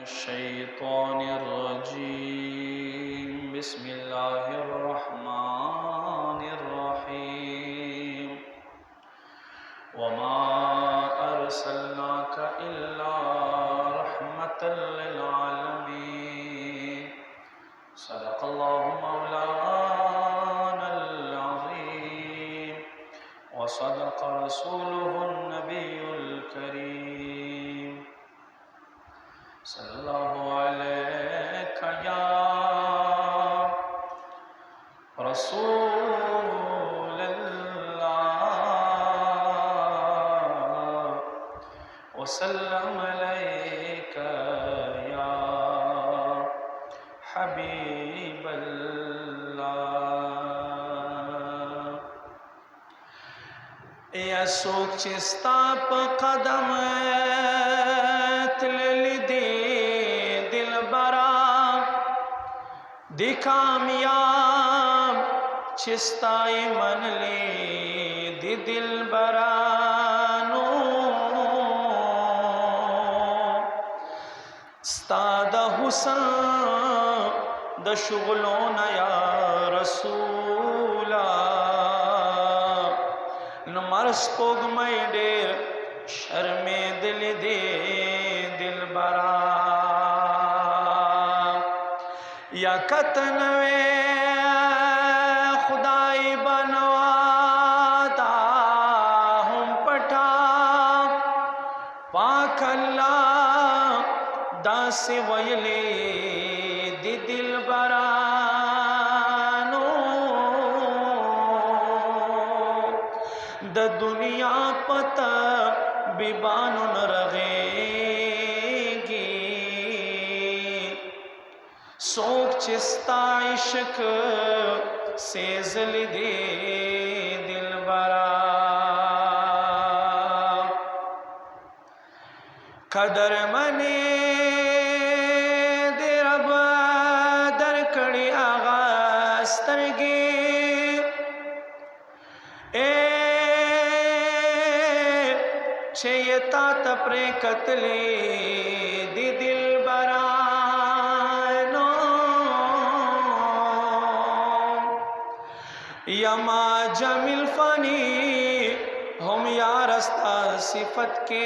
الشيطان الرجيم بسم الله الرحمن الرحيم وما أرسلناك إلا رحمة للعالمين صدق الله مولانا العظيم وصدق رسوله النبي الكريم صلى الله عليك يا رسول الله وسلم عليك يا حبيب الله يا سوق چستا په قدم تللی دی دل برا دی کامیاب چستای من لی دی دل برانو ستا د حسن د شغلون یا رسولا نمرس پوگ مئی ډیر شرمې دل دی دل برا یا کتنوے خدای بنواتا ہم پٹا پاک اللہ دا سے ویلے دی دل برانو د دنیا پتا بیبانو نرغیگی سوک چستا عشق سیزل دے دل برا قدر منے دے رب در کڑی آغاسترگی چیتا تپرے قتلے دی دل برانو یما جمیل فانی ہم یارستا صفت کے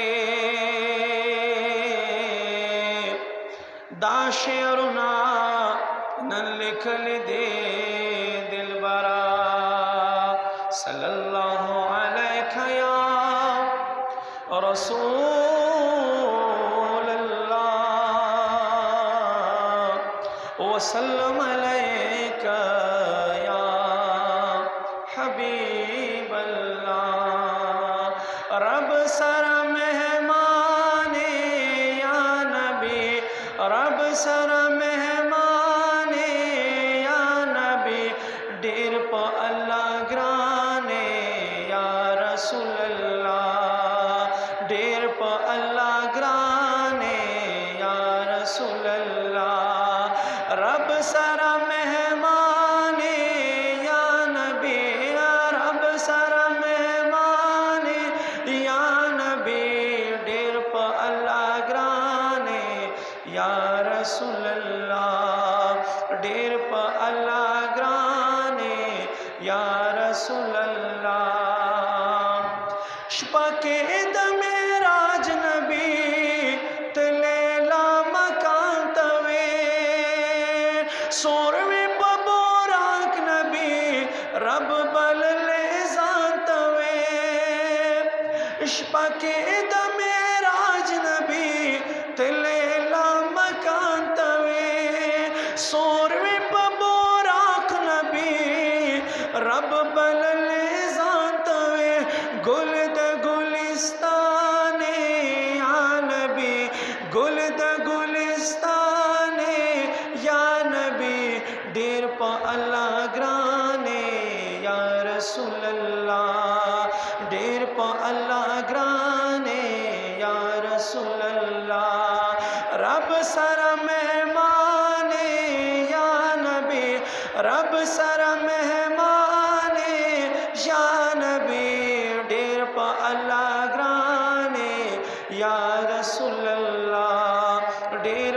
دا شعرنا نن لکھل دے دل برا صلی اللہ علیہ یا رسول اللہ وسلم علیک یا حبیب اللہ رب سر مہمان یا نبی رب سر مہمان یا نبی ڈیر پا اللہ گرانے یا رسول اللہ ڈیر پا اللہ گرانے یا رسول اللہ رب سر مہمان یا نبی رب سر مہمان یا نبی ڈیر پا اللہ گرانے یا رسول اللہ ڈیر پا اللہ گرانے یا رسول اللہ شپا کے دم راج نبی تلیلا مکان توے سوروی پبوراک نبی رب بل لے زانتوے شپا کے دم راج نبی تلیلا مکان توے سوروی پبوراک نبی رب بل لے زانتوے گل دا گلستان یا نبی گل دا گلستان یا نبی دیر پا اللہ گرانے یا رسول اللہ دیر پا اللہ گرانے یا رسول اللہ رب سر مہمان یا نبی رب سر مہمان یا نبی ڈیر پا اللہ گرانے یا رسول اللہ ڈیر